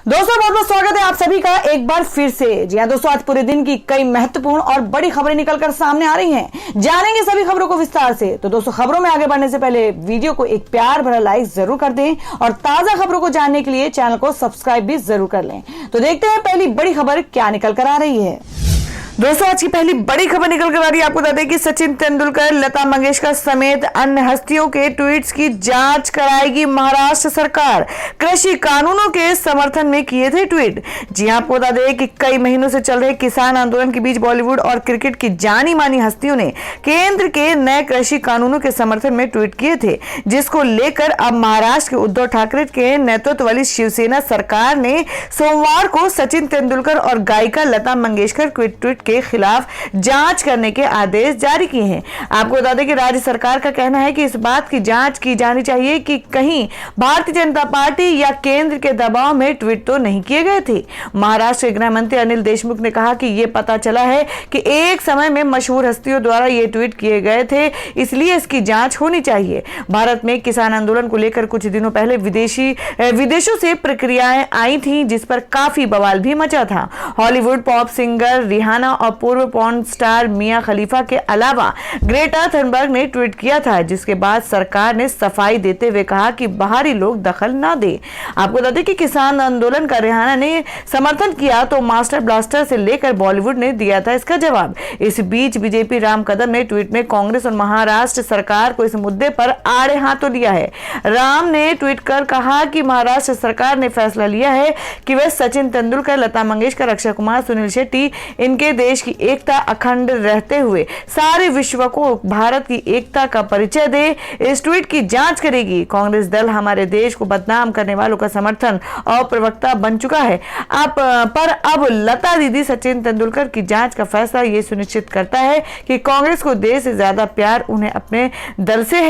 दोस्तों बहुत बहुत स्वागत है आप सभी का एक बार फिर से। जी हां दोस्तों, आज पूरे दिन की कई महत्वपूर्ण और बड़ी खबरें निकलकर सामने आ रही हैं। जानेंगे सभी खबरों को विस्तार से। तो दोस्तों, खबरों में आगे बढ़ने से पहले वीडियो को एक प्यार भरा लाइक जरूर कर दें और ताजा खबरों को जानने के लिए चैनल को सब्सक्राइब भी जरूर कर लें। तो देखते हैं पहली बड़ी खबर क्या निकल कर आ रही है। दोस्तों, आज की पहली बड़ी खबर निकल कर आ रही है। आपको बता दें कि सचिन तेंदुलकर, लता मंगेशकर समेत अन्य हस्तियों के ट्वीट्स की जांच कराएगी महाराष्ट्र सरकार। कृषि कानूनों के समर्थन में किए थे ट्वीट। जी हां, आपको बता दें कि कई महीनों से चल रहे किसान आंदोलन के बीच बॉलीवुड और क्रिकेट की जानी मानी हस्तियों ने केंद्र के नए कृषि कानूनों के समर्थन में ट्वीट किए थे, जिसको लेकर अब महाराष्ट्र के उद्धव ठाकरे के नेतृत्व वाली शिवसेना सरकार ने सोमवार को सचिन तेंदुलकर और गायिका लता मंगेशकर ट्वीट के खिलाफ जांच करने के आदेश जारी किए हैं। आपको बता दें कि राज्य सरकार का कहना है कि इस बात की जांच की जानी चाहिए कि कहीं भारतीय जनता पार्टी या केंद्र के दबाव में ट्वीट तो नहीं किए गए थे। महाराष्ट्र गृह मंत्री अनिल देशमुख ने कहा कि यह पता चला है कि एक समय में मशहूर हस्तियों द्वारा ये ट्वीट किए गए थे, इसलिए इसकी जांच होनी चाहिए। भारत में किसान आंदोलन को लेकर कुछ दिनों पहले विदेशों से प्रक्रियाएं आई थी, जिस पर काफी बवाल भी मचा था। हॉलीवुड पॉप सिंगर रिहाना और पूर्व पॉर्न स्टार मिया खलीफा के अलावा ग्रेटा थनबर्ग ने ट्वीट किया था, जिसके बाद सरकार ने सफाई देते हुए कहा कि बाहरी लोग दखल ना दे। आपको बता दें कि किसान आंदोलन का रिहाना ने समर्थन किया तो मास्टर ब्लास्टर से लेकर बॉलीवुड ने दिया था इसका जवाब। इस बीच बीजेपी राम कदम ने ट्वीट में कांग्रेस और महाराष्ट्र सरकार को इस मुद्दे पर आड़े हाथों लिया है। राम ने ट्वीट कर कहा कि महाराष्ट्र सरकार ने फैसला लिया है कि वह सचिन तेंदुलकर, लता मंगेशकर, अक्षय कुमार, सुनील शेट्टी इनके देश की एकता अखंड रहते हुए सारे विश्व को भारत की एकता का परिचय दे। इस ट्वीट की जांच करेगी। कांग्रेस दल हमारे देश को बदनाम करने वालों का समर्थन और प्रवक्ता बन चुका है। पर अब लता दीदी सचिन तेंदुलकर की जांच का फैसला ये सुनिश्चित करता है कि कांग्रेस को देश से ज्यादा प्यार उन्हें अपने दिल से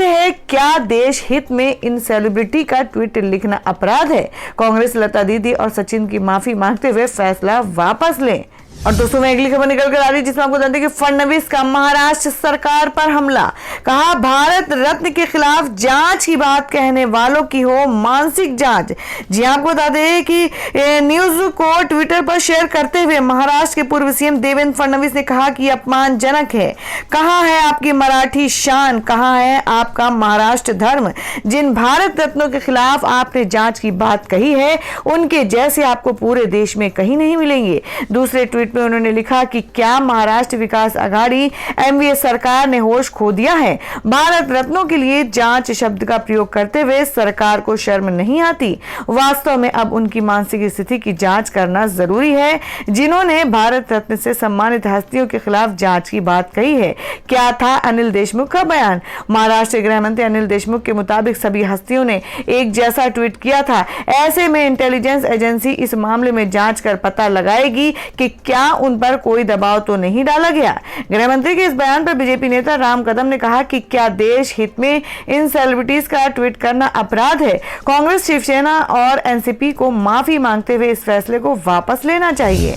है। क्या देश हित में इन सेलिब्रिटी का ट्वीट लिखना अपराध है? कांग्रेस लता दीदी और सचिन की माफी मांगते हुए फैसला वापस ले। और दोस्तों, में अगली खबर निकल कर आ रही है, जिसमें आपको जानते हैं कि फडणवीस का महाराष्ट्र सरकार पर हमला। कहा भारत रत्न के खिलाफ जांच की बात कहने वालों की हो मानसिक जांच। जी आपको बता दें कि न्यूज को ट्विटर पर शेयर करते हुए महाराष्ट्र के पूर्व सीएम देवेंद्र फडणवीस ने कहा कि अपमानजनक है। कहां है आपकी मराठी शान, कहां है आपका महाराष्ट्र धर्म? जिन भारत रत्नों के खिलाफ आपने जांच की बात कही है, उनके जैसे आपको पूरे देश में कहीं नहीं मिलेंगे। दूसरे ट्वीट में उन्होंने लिखा कि क्या महाराष्ट्र विकास आघाड़ी एमवीए सरकार ने होश खो दिया है? भारत रत्नों के लिए जांच शब्द का प्रयोग करते हुए सरकार को शर्म नहीं आती? वास्तव में अब उनकी मानसिक स्थिति की जांच करना जरूरी है। जिन्होंने भारत रत्न से सम्मानित हस्तियों के खिलाफ जांच की बात कही है। क्या था अनिल देशमुख का बयान? महाराष्ट्र गृह मंत्री अनिल देशमुख के मुताबिक सभी हस्तियों ने एक जैसा ट्वीट किया था। ऐसे में इंटेलिजेंस एजेंसी इस मामले में जांच कर पता लगाएगी कि क्या उन पर कोई दबाव तो नहीं डाला गया। गृह मंत्री के इस बयान पर बीजेपी नेता राम कदम ने कहा कि क्या देश हित में इन सेलिब्रिटीज का ट्वीट करना अपराध है? कांग्रेस, शिवसेना और एनसीपी को माफी मांगते हुए इस फैसले को वापस लेना चाहिए।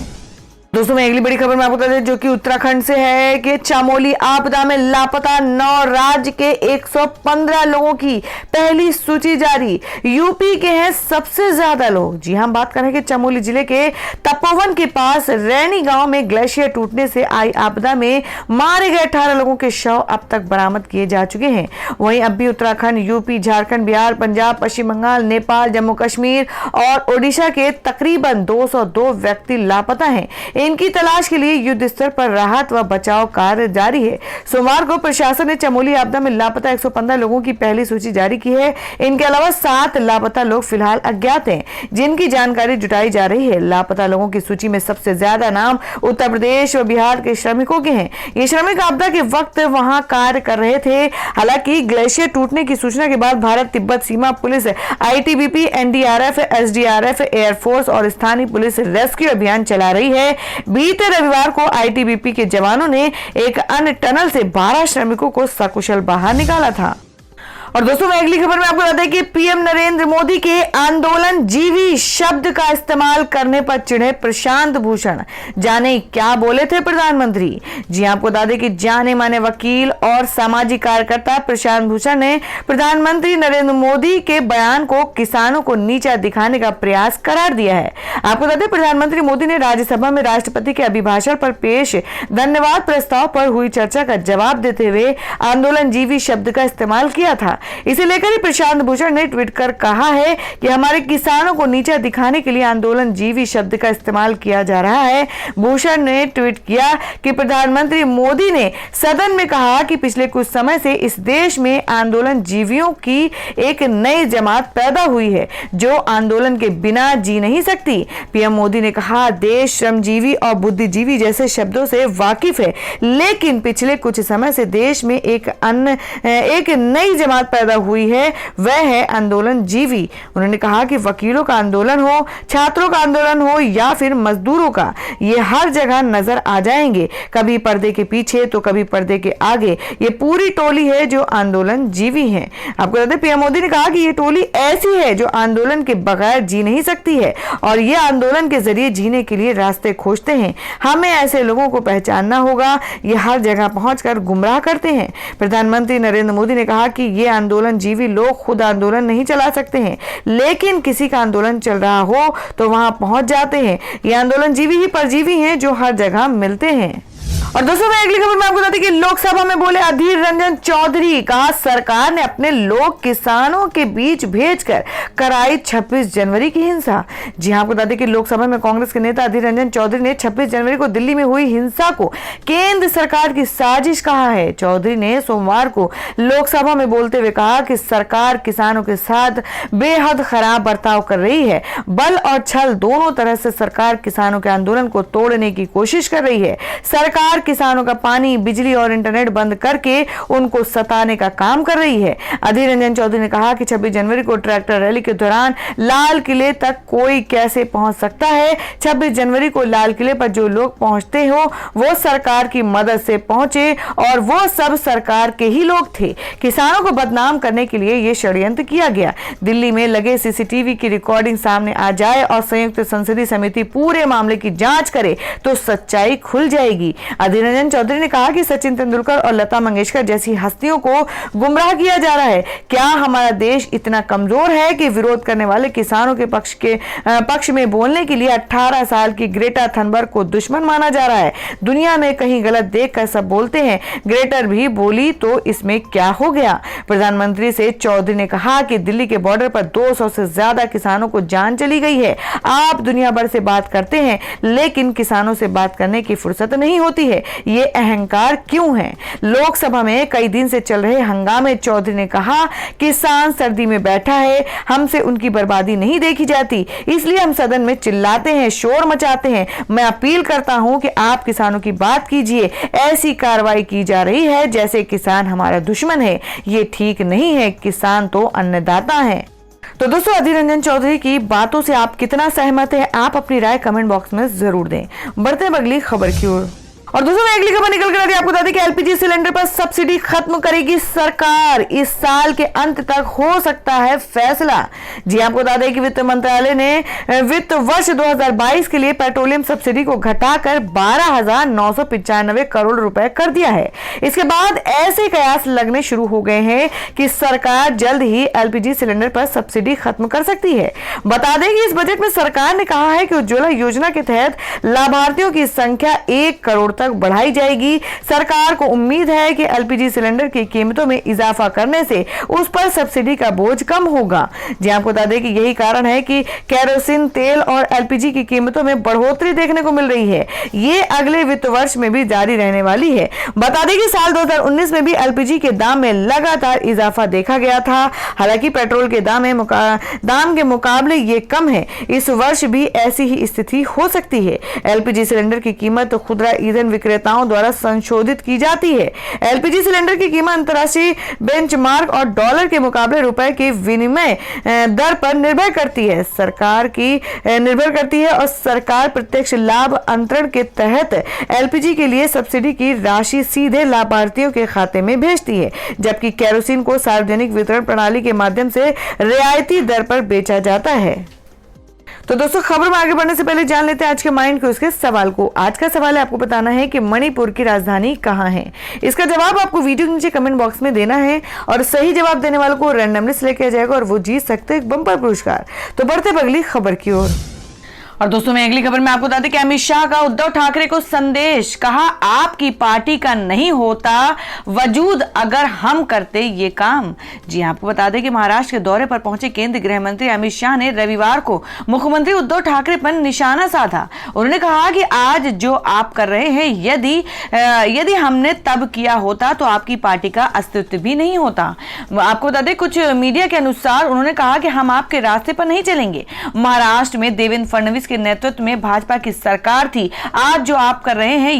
दोस्तों, में अगली बड़ी खबर में आपको बता दें, जो कि उत्तराखंड से है कि चमोली आपदा में लापता 9 राज्य के 115 लोगों की पहली सूची जारी। यूपी के हैं सबसे ज्यादा लोग। जी हां, बात करें कि चमोली जिले के तपोवन के पास रैनी गांव में ग्लेशियर टूटने से आई आपदा में मारे गए 18 लोगों के शव अब तक बरामद किए जा चुके हैं। वहीं अब भी उत्तराखंड, यूपी, झारखंड, बिहार, पंजाब, पश्चिम बंगाल, नेपाल, जम्मू कश्मीर और ओडिशा के तकरीबन 202 व्यक्ति लापता हैं। इनकी तलाश के लिए युद्ध स्तर पर राहत व बचाव कार्य जारी है। सोमवार को प्रशासन ने चमोली आपदा में लापता 115 लोगों की पहली सूची जारी की है। इनके अलावा 7 लापता लोग फिलहाल अज्ञात हैं, जिनकी जानकारी जुटाई जा रही है। लापता लोगों की सूची में सबसे ज्यादा नाम उत्तर प्रदेश व बिहार के श्रमिकों के हैं। ये श्रमिक आपदा के वक्त वहां कार्य कर रहे थे। हालांकि ग्लेशियर टूटने की सूचना के बाद भारत तिब्बत सीमा police, ITBP, NDRF, SDRF, air force और स्थानीय पुलिस रेस्क्यू अभियान चला रही है। बीते रविवार को आईटीबीपी के जवानों ने एक अन्य टनल से 12 श्रमिकों को सकुशल बाहर निकाला था। और दोस्तों मैं अगली खबर में आपको बता दें कि पीएम नरेंद्र मोदी के आंदोलन जीवी शब्द का इस्तेमाल करने पर चिढ़े प्रशांत भूषण। जाने क्या बोले थे प्रधानमंत्री। जी आपको बता दें कि जाने माने वकील और सामाजिक कार्यकर्ता प्रशांत भूषण ने प्रधानमंत्री नरेंद्र मोदी के बयान को किसानों को नीचा दिखाने का प्रयास करार दिया है। आपको बता दें प्रधानमंत्री मोदी ने राज्यसभा में राष्ट्रपति के अभिभाषण पर पेश धन्यवाद प्रस्ताव पर हुई चर्चा का जवाब देते हुए आंदोलन जीवी शब्द का इस्तेमाल किया था। इसे लेकर ही प्रशांत भूषण ने ट्वीट कर कहा है कि हमारे किसानों को नीचा दिखाने के लिए आंदोलन जीवी शब्द का इस्तेमाल किया जा रहा है। भूषण ने ट्वीट किया कि प्रधानमंत्री मोदी ने सदन में कहा कि पिछले कुछ समय से इस देश में आंदोलन जीवियों की एक नई जमात पैदा हुई है जो आंदोलन के बिना जी नहीं सकती। पीएम मोदी ने कहा देश श्रमजीवी और बुद्धिजीवी जैसे शब्दों से वाकिफ है, लेकिन पिछले कुछ समय से देश में एक नई जमात पैदा हुई है, वह है आंदोलन जीवी। उन्होंने कहा कि वकीलों का आंदोलन हो, छात्रों का आंदोलन हो या फिर मजदूरों का, ये हर जगह नजर आ जाएंगे, कभी पर्दे के पीछे तो कभी पर्दे के आगे। ये पूरी टोली है जो आंदोलन जीवी है। आपको बता दें पीएम मोदी ने कहा कि ये टोली ऐसी है जो आंदोलन के बगैर जी नहीं सकती है और ये आंदोलन के जरिए जीने के लिए रास्ते खोजते हैं। हमें ऐसे लोगों को पहचानना होगा, ये हर जगह पहुंचकर गुमराह करते हैं। प्रधानमंत्री नरेंद्र मोदी ने कहा कि ये आंदोलन जीवी लोग खुद आंदोलन नहीं चला सकते हैं, लेकिन किसी का आंदोलन चल रहा हो तो वहां पहुंच जाते हैं। ये आंदोलन जीवी ही परजीवी हैं जो हर जगह मिलते हैं। और दोस्तों मैं अगली खबर में आपको बताती कि लोकसभा में बोले अधीर रंजन चौधरी। कहा सरकार ने अपने लोग किसानों के बीच भेजकर कराई 26 जनवरी की हिंसा। जी हां आपको बता दें कि लोकसभा में कांग्रेस के नेता अधीर रंजन चौधरी ने 26 जनवरी को दिल्ली में हुई हिंसा को केंद्र सरकार की साजिश कहा है। चौधरी ने सोमवार को लोकसभा में बोलते हुए कहा कि सरकार किसानों के साथ बेहद खराब बर्ताव कर रही है। बल और छल दोनों तरह से सरकार किसानों के आंदोलन को तोड़ने की कोशिश कर रही है। सरकार किसानों का पानी, बिजली और इंटरनेट बंद करके उनको सताने का काम कर रही है। अधीर रंजन चौधरी ने कहा कि 26 जनवरी को ट्रैक्टर रैली के दौरान लाल किले तक कोई कैसे पहुंच सकता है। 26 जनवरी को लाल किले पर जो लोग पहुंचते हो वो सरकार की मदद से पहुंचे और वो सब सरकार के ही लोग थे। किसानों को बदनाम करने के लिए यह षड्यंत्र किया गया। दिल्ली में लगे सीसीटीवी की रिकॉर्डिंग सामने आ जाए और संयुक्त संसदीय समिति पूरे मामले की जांच करे तो सच्चाई खुल जाएगी। अधीर रंजन चौधरी ने कहा कि सचिन तेंदुलकर और लता मंगेशकर जैसी हस्तियों को गुमराह किया जा रहा है। क्या हमारा देश इतना कमजोर है कि विरोध करने वाले किसानों के पक्ष में बोलने के लिए 18 साल की ग्रेटा थनबर्ग को दुश्मन माना जा रहा है। दुनिया में कहीं गलत देखकर सब बोलते हैं, ग्रेटर भी बोली तो इसमें क्या हो गया। प्रधानमंत्री से चौधरी ने कहा कि दिल्ली के बॉर्डर पर 200 से ज्यादा किसानों को जान चली गई है। आप दुनिया भर से बात करते हैं लेकिन किसानों से बात करने की फुर्सत नहीं होती है, ये अहंकार क्यों है। लोकसभा में कई दिन से चल रहे हंगामे चौधरी ने कहा किसान सर्दी में बैठा है, हमसे उनकी बर्बादी नहीं देखी जाती, इसलिए हम सदन में चिल्लाते हैं, शोर मचाते हैं। मैं अपील करता हूं कि आप किसानों की बात कीजिए। ऐसी कार्रवाई की जा रही है जैसे किसान हमारा दुश्मन है, ये ठीक नहीं है। किसान तो अन्नदाता है। तो दोस्तों अधीर रंजन चौधरी की बातों से आप कितना सहमत हैं, आप अपनी राय कमेंट बॉक्स में जरूर दें। बढ़ते हैं अगली खबर की ओर। और दोस्तों मैं अगली खबर निकल कर आपको बता दें कि एलपीजी सिलेंडर पर सब्सिडी खत्म करेगी सरकार। इस साल के अंत तक हो सकता है फैसला। जी आपको बता दें कि वित्त मंत्रालय ने वित्त वर्ष 2022 के लिए पेट्रोलियम सब्सिडी को घटाकर 12,995 करोड़ रुपए कर दिया है। इसके बाद ऐसे कयास लगने शुरू हो गए हैं कि सरकार जल्द ही एलपीजी सिलेंडर पर सब्सिडी खत्म कर सकती है। बता दें कि इस बजट में सरकार ने कहा है कि उज्ज्वला योजना के तहत लाभार्थियों की संख्या 1 करोड़ तक बढ़ाई जाएगी। सरकार को उम्मीद है कि एलपीजी सिलेंडर की कीमतों में इजाफा करने से उस पर सब्सिडी का बोझ कम होगा। जी आपको बता दें कि यही कारण है कि केरोसिन तेल और एलपीजी की कीमतों में बढ़ोतरी देखने को मिल रही है। ये अगले वित्त वर्ष में भी जारी रहने वाली है। बता दें कि साल 2019 में भी एलपीजी के दाम में लगातार इजाफा देखा गया था। हालांकि पेट्रोल के दाम के मुकाबले ये कम है। इस वर्ष भी ऐसी ही स्थिति हो सकती है। एलपीजी सिलेंडर की कीमत खुदरा ईंधन विक्रेताओं द्वारा संशोधित की जाती है। एलपीजी सिलेंडर की कीमत अंतर्राष्ट्रीय बेंचमार्क और डॉलर के मुकाबले रुपए की विनिमय दर पर निर्भर करती है और सरकार प्रत्यक्ष लाभ अंतरण के तहत एलपीजी के लिए सब्सिडी की राशि सीधे लाभार्थियों के खाते में भेजती है, जबकि केरोसिन को सार्वजनिक वितरण प्रणाली के माध्यम से रियायती दर पर बेचा जाता है। तो दोस्तों, खबर में आगे बढ़ने से पहले जान लेते हैं आज के माइंड क्विज के सवाल को। आज का सवाल है, आपको बताना है कि मणिपुर की राजधानी कहाँ है। इसका जवाब आपको वीडियो के नीचे कमेंट बॉक्स में देना है और सही जवाब देने वालों को रैंडमली सिलेक्ट किया जाएगा और वो जीत सकते हैं एक बम्पर पुरस्कार। तो बढ़ते अगली खबर की ओर। और दोस्तों, मैं अगली खबर में आपको बता दें कि अमित शाह का उद्धव ठाकरे को संदेश, कहा आपकी पार्टी का नहीं होता वजूद अगर हम करते ये काम। जी आपको बता दें कि महाराष्ट्र के दौरे पर पहुंचे केंद्रीय गृह मंत्री अमित शाह ने रविवार को मुख्यमंत्री उद्धव ठाकरे पर निशाना साधा। उन्होंने कहा कि आज जो आप कर रहे हैं यदि हमने तब किया होता तो आपकी पार्टी का अस्तित्व भी नहीं होता। आपको बता दें, कुछ मीडिया के अनुसार उन्होंने कहा कि हम आपके रास्ते पर नहीं चलेंगे। महाराष्ट्र में देवेंद्र फडणवीस के नेतृत्व में भाजपा की सरकार थी। आज जो आप कर रहे हैं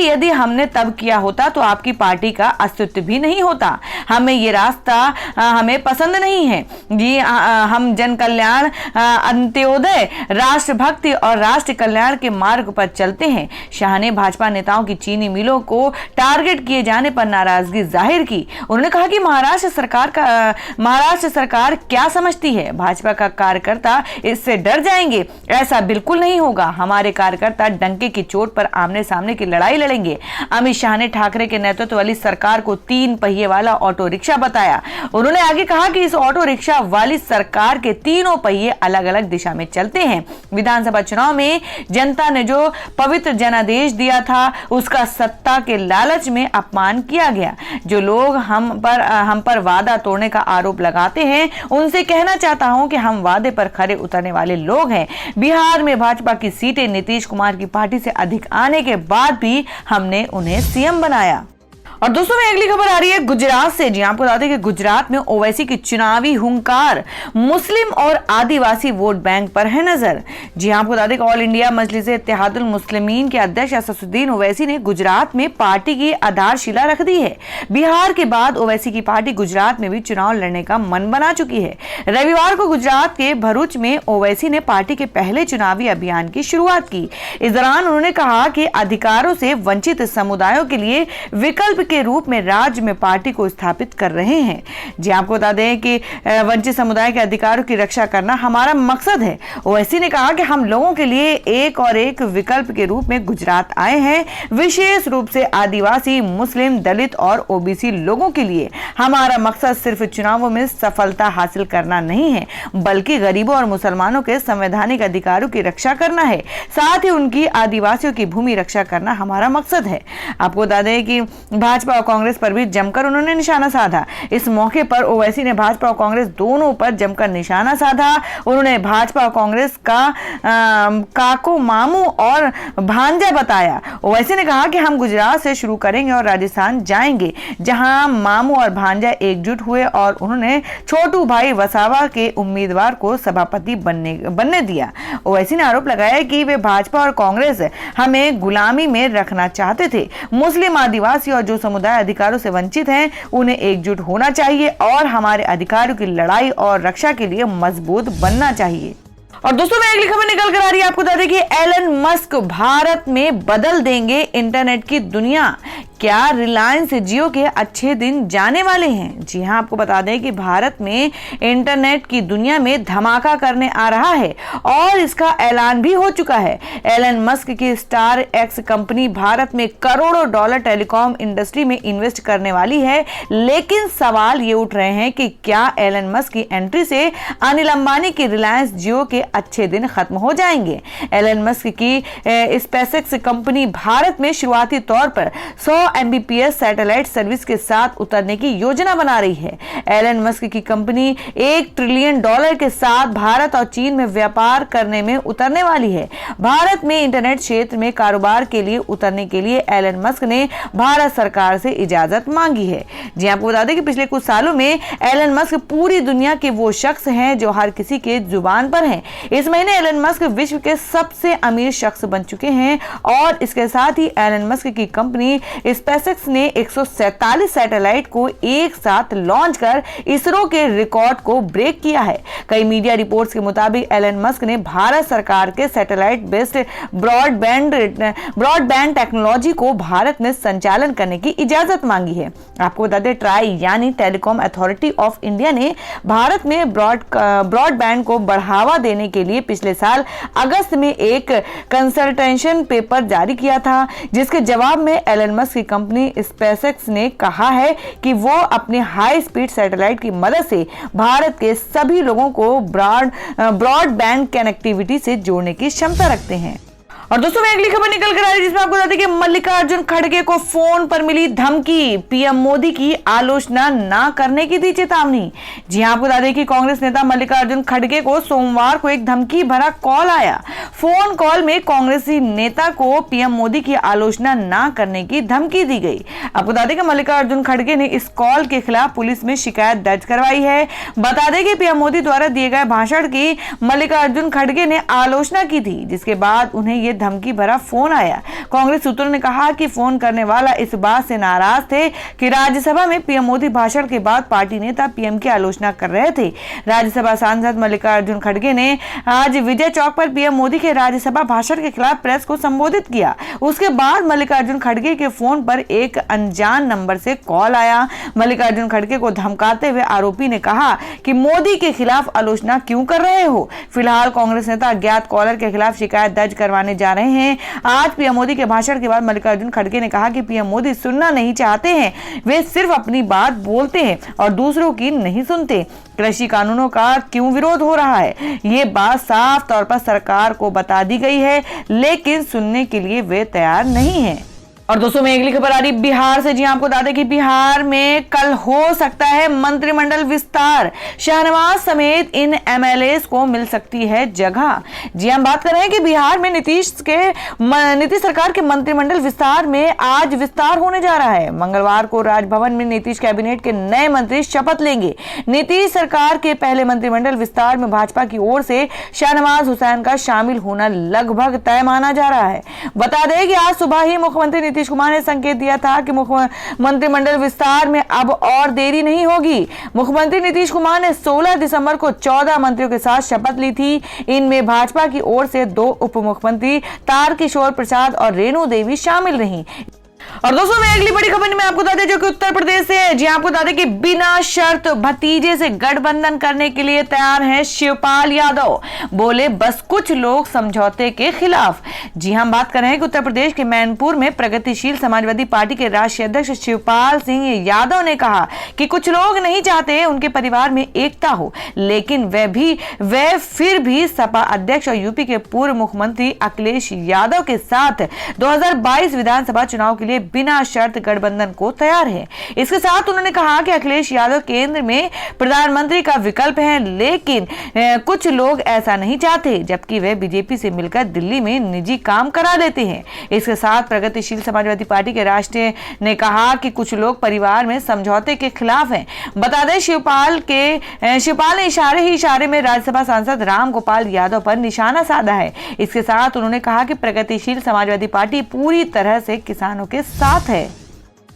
यदि हमने तब किया होता तो आपकी पार्टी का अस्तित्व भी नहीं होता। हमें ये रास्ता हमें पसंद नहीं है जी। हम जन कल्याण, अंत्योदय, राष्ट्रभक्ति और राष्ट्र कल्याण के मार्ग पर चलते हैं। शाह ने भाजपा नेताओं की चीनी मिलों को टारगेट किए जाने पर नाराजगी जाहिर की। उन्होंने कहा कि महाराष्ट्र सरकार क्या समझती है, भाजपा का कार्यकर्ता इससे डर जाएंगे। ऐसा बिल्कुल नहीं होगा। हमारे कार्यकर्ता डंके की चोट पर आमने सामने की लड़ाई लड़ेंगे। अमित शाह ने ठाकरे के नेतृत्व वाली सरकार को 3 पहिए वाला ऑटो रिक्शा बताया। उन्होंने आगे कहा कि इस ऑटो रिक्शा वाली सरकार के तीनों पहिए अलग अलग दिशा में चलते हैं। विधानसभा चुनाव में जनता ने जो पवित्र जनादेश दिया था उसका सत्ता के लालच में अपमान किया गया। जो लोग हम पर वादा तोड़ने का आरोप लगाते हैं उनसे कहना चाहता हूं कि हम वादे पर खरे उतरने वाले लोग हैं। बिहार में भाजपा की सीटें नीतीश कुमार की पार्टी से अधिक आने के बाद भी हमने उन्हें सीएम बनाया। और दोस्तों, में अगली खबर आ रही है गुजरात से। जी आपको बता दें कि गुजरात में ओवैसी की चुनावी हुंकार मुस्लिम और आदिवासी वोट बैंक पर है नजर। जी आपको बता दें कि ऑल इंडिया मजलिस इत्तेहादुल मुस्लिमीन के अध्यक्ष असदुद्दीन ओवैसी ने गुजरात में पार्टी की आधारशिला रख दी है। बिहार के बाद ओवैसी की पार्टी गुजरात में भी चुनाव लड़ने का मन बना चुकी है। रविवार को गुजरात के भरूच में ओवैसी ने पार्टी के पहले चुनावी अभियान की शुरुआत की। इस दौरान उन्होंने कहा कि अधिकारों से वंचित समुदायों के लिए विकल्प के रूप में राज्य में पार्टी को स्थापित कर रहे हैं। जी आपको बता दें कि वंचित समुदाय के अधिकारों की रक्षा करना हमारा मकसद है। ओवैसी ने कहा कि हम लोगों के लिए एक विकल्प के रूप में गुजरात आए हैं, विशेष रूप से आदिवासी, मुस्लिम, दलित और ओबीसी लोगों के लिए। हमारा मकसद सिर्फ चुनावों में सफलता हासिल करना नहीं है, बल्कि गरीबों और मुसलमानों के संवैधानिक अधिकारों की रक्षा करना है। साथ ही उनकी आदिवासियों की भूमि रक्षा करना हमारा मकसद है। आपको बता दें कि भाजपा और कांग्रेस पर भी जमकर उन्होंने निशाना साधा। इस मौके पर ओवैसी ने भाजपा और कांग्रेस दोनों पर जमकर निशाना साधा। उन्होंने भाजपा और कांग्रेस का काको, मामू और भांजा बताया। ओवैसी ने कहा कि हम गुजरात से शुरू करेंगे और राजस्थान जाएंगे, जहां मामू और भांजा एकजुट हुए और उन्होंने छोटू भाई वसावा के उम्मीदवार को सभापति बनने दिया। ओवैसी ने आरोप लगाया कि वे भाजपा और कांग्रेस हमें गुलामी में रखना चाहते थे। मुस्लिम, आदिवासी और जो समुदाय अधिकारों से वंचित हैं उन्हें एकजुट होना चाहिए और हमारे अधिकारों की लड़ाई और रक्षा के लिए मजबूत बनना चाहिए। और दोस्तों, मैं अगली खबर निकल कर आ रही है। आपको बता दें कि एलन मस्क भारत में बदल देंगे इंटरनेट की दुनिया। क्या रिलायंस जियो के अच्छे दिन जाने वाले हैं? जी हां, आपको बता दें कि भारत में इंटरनेट की दुनिया में धमाका करने आ रहा है और इसका ऐलान भी हो चुका है। एलन मस्क की स्टार एक्स कंपनी भारत में करोड़ों डॉलर टेलीकॉम इंडस्ट्री में इन्वेस्ट करने वाली है, लेकिन सवाल ये उठ रहे हैं कि क्या एलन मस्क की एंट्री से अनिल अंबानी की रिलायंस जियो के अच्छे दिन खत्म हो जाएंगे? एलन मस्क की स्पेसएक्स कंपनी भारत में शुरुआती तौर पर 100 Mbps सैटेलाइट सर्विस के साथ उतरने की योजना बना रही है। एलन मस्क की कंपनी $1 ट्रिलियन के साथ भारत और चीन में व्यापार करने में उतरने वाली है। भारत में इंटरनेट क्षेत्र में कारोबार के लिए उतरने के लिए एलन मस्क ने भारत सरकार से इजाजत मांगी है। जी आपको बता दें कि पिछले कुछ सालों में एलन मस्क पूरी दुनिया के वो शख्स हैं जो हर किसी के जुबान पर हैं। इस महीने एलन मस्क विश्व के सबसे अमीर शख्स बन चुके हैं और इसके साथ ही एलन मस्क की कंपनी स्पेसएक्स ने 147 सैटेलाइट को एक साथ लॉन्च कर इसरो के रिकॉर्ड को ब्रेक किया है। कई मीडिया रिपोर्ट्स के मुताबिक एलन मस्क ने भारत सरकार के सैटेलाइट बेस्ड ब्रॉडबैंड टेक्नोलॉजी को भारत में संचालन करने की इजाजत मांगी है। आपको बता दें, ट्राई यानी टेलीकॉम अथॉरिटी ऑफ इंडिया ने भारत में ब्रॉडबैंड को बढ़ावा देने के लिए पिछले साल अगस्त में एक कंसल्टेशन पेपर जारी किया था, जिसके जवाब में एलन मस्क की कंपनी स्पेसएक्स ने कहा है कि वो अपने हाई स्पीड सैटेलाइट की मदद से भारत के सभी लोगों को ब्रॉडबैंड कनेक्टिविटी से जोड़ने की क्षमता रखते हैं। और दोस्तों, मैं अगली खबर निकल कर आ रही है जिसमें आपको बता दें कि मल्लिकार्जुन खड़गे को फोन पर मिली धमकी, पीएम मोदी की आलोचना ना करने की दी चेतावनी। जी हां, आपको बता दें कि कांग्रेस नेता मल्लिकार्जुन खड़गे को सोमवार को एक धमकी भरा कॉल आया। फोन कॉल में कांग्रेसी नेता को पीएम मोदी की आलोचना ना करने की धमकी दी गई। आपको बता दें कि मल्लिकार्जुन खड़गे ने इस कॉल के खिलाफ पुलिस में शिकायत दर्ज करवाई है। बता दें कि पीएम मोदी द्वारा दिए गए भाषण की मल्लिकार्जुन खड़गे ने आलोचना की थी, जिसके बाद उन्हें यह धमकी भरा फोन आया। कांग्रेस सूत्रों ने कहा कि फोन करने वाला इस बात से नाराज थे कि राज्यसभा में पीएम मोदी भाषण के बाद पार्टी नेता पीएम की आलोचना कर रहे थे। राज्यसभा सांसद मल्लिकार्जुन खड़गे ने आज विजय चौक पर पीएम मोदी के राज्यसभा भाषण के खिलाफ प्रेस को संबोधित किया। उसके बाद मल्लिकार्जुन खड़गे के फोन पर एक अनजान नंबर से कॉल आया। मल्लिकार्जुन खड़गे को धमकाते हुए आरोपी ने कहा कि मोदी के खिलाफ आलोचना क्यों कर रहे हो। फिलहाल कांग्रेस नेता अज्ञात कॉलर के खिलाफ शिकायत दर्ज करवाने जा रहे हैं। आज पीएम मोदी के भाषण के बाद मल्लिकार्जुन खड़गे ने कहा कि पीएम मोदी सुनना नहीं चाहते हैं, वे सिर्फ अपनी बात बोलते हैं और दूसरों की नहीं सुनते। कृषि कानूनों का क्यों विरोध हो रहा है, ये बात साफ तौर पर सरकार को बता दी गई है, लेकिन सुनने के लिए वे तैयार नहीं है। और दोस्तों, मैं अगली खबर आ रही बिहार से। जी आपको बता दें कि बिहार में कल हो सकता है मंत्रिमंडल विस्तार। शाहनवाज समेत इन एमएलए को मिल सकती है जगह। जी हम बात कर रहे हैं कि बिहार में नीतीश सरकार के मंत्रिमंडल विस्तार में आज विस्तार होने जा रहा है। मंगलवार को राजभवन में नीतीश कैबिनेट के नए मंत्री शपथ लेंगे। नीतीश सरकार के पहले मंत्रिमंडल विस्तार में भाजपा की ओर से शाहनवाज हुसैन का शामिल होना लगभग तय माना जा रहा है। बता दें कि आज सुबह ही मुख्यमंत्री नीतीश कुमार ने संकेत दिया था कि मंत्रिमंडल विस्तार में अब और देरी नहीं होगी। मुख्यमंत्री नीतीश कुमार ने 16 दिसंबर को 14 मंत्रियों के साथ शपथ ली थी। इनमें भाजपा की ओर से 2 उप मुख्यमंत्री तारकिशोर प्रसाद और रेणु देवी शामिल रहीं। और दोस्तों, मैं अगली बड़ी खबर में आपको बता दें जो कि उत्तर प्रदेश से है। जी आपको बता दें कि बिना शर्त भतीजे से गठबंधन करने के लिए तैयार हैं शिवपाल यादव। बोले बस कुछ लोग समझौते के खिलाफ। जी हम बात कर रहे हैं कि उत्तर प्रदेश के मैनपुर में प्रगतिशील समाजवादी पार्टी के राष्ट्रीय अध्यक्ष शिवपाल सिंह यादव ने कहा कि कुछ लोग नहीं चाहते उनके परिवार में एकता हो, लेकिन वे फिर भी सपा अध्यक्ष और यूपी के पूर्व मुख्यमंत्री अखिलेश यादव के साथ 2022 विधानसभा चुनाव के लिए बिना शर्त गठबंधन को तैयार है। इसके साथ उन्होंने कहा कि अखिलेश यादव केंद्र में प्रधानमंत्री का विकल्प है, लेकिन कुछ लोग ऐसा नहीं चाहते, जबकि वे बीजेपी से मिलकर दिल्ली में निजी काम करा लेते हैं। इसके साथ प्रगतिशील समाजवादी पार्टी के राष्ट्रीय ने कहा कि कुछ लोग परिवार में समझौते के खिलाफ हैं। बता दें शिवपाल ने इशारे में राज्यसभा सांसद राम गोपाल यादव पर निशाना साधा है। इसके साथ उन्होंने कहा कि प्रगतिशील समाजवादी पार्टी पूरी तरह से किसानों के साथ है।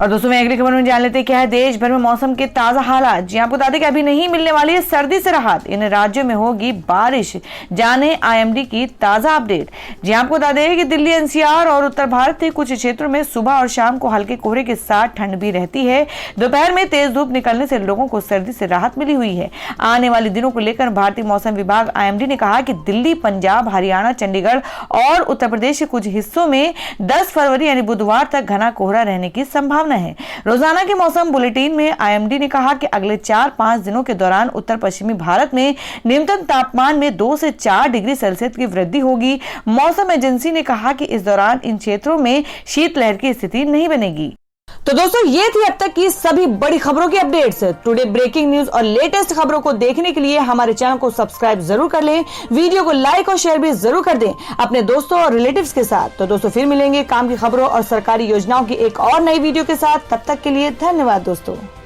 और दोस्तों, मैं अगली खबर में जान लेते हैं क्या है देश भर में मौसम के ताजा हालात। जी आपको बता दें कि अभी नहीं मिलने वाली है सर्दी से राहत, इन राज्यों में होगी बारिश। जाने आईएमडी की ताजा अपडेट। जी आपको बता दें कि दिल्ली, एनसीआर और उत्तर भारत के कुछ क्षेत्रों में सुबह और शाम को हल्के कोहरे के साथ ठंड भी रहती है। दोपहर में तेज धूप निकलने से लोगों को सर्दी से राहत मिली हुई है। आने वाले दिनों को लेकर भारतीय मौसम विभाग आईएमडी ने कहा कि दिल्ली, पंजाब, हरियाणा, चंडीगढ़ और उत्तर प्रदेश के कुछ हिस्सों में 10 फरवरी यानी बुधवार तक घना कोहरा रहने की संभावना है। रोजाना के मौसम बुलेटिन में आईएमडी ने कहा कि अगले 4-5 दिनों के दौरान उत्तर पश्चिमी भारत में न्यूनतम तापमान में 2 से 4 डिग्री सेल्सियस की वृद्धि होगी। मौसम एजेंसी ने कहा कि इस दौरान इन क्षेत्रों में शीतलहर की स्थिति नहीं बनेगी। तो दोस्तों, ये थी अब तक की सभी बड़ी खबरों की अपडेट्स। टुडे ब्रेकिंग न्यूज और लेटेस्ट खबरों को देखने के लिए हमारे चैनल को सब्सक्राइब जरूर कर लें, वीडियो को लाइक और शेयर भी जरूर कर दें अपने दोस्तों और रिलेटिव्स के साथ। तो दोस्तों, फिर मिलेंगे काम की खबरों और सरकारी योजनाओं की एक और नई वीडियो के साथ। तब तक के लिए धन्यवाद दोस्तों।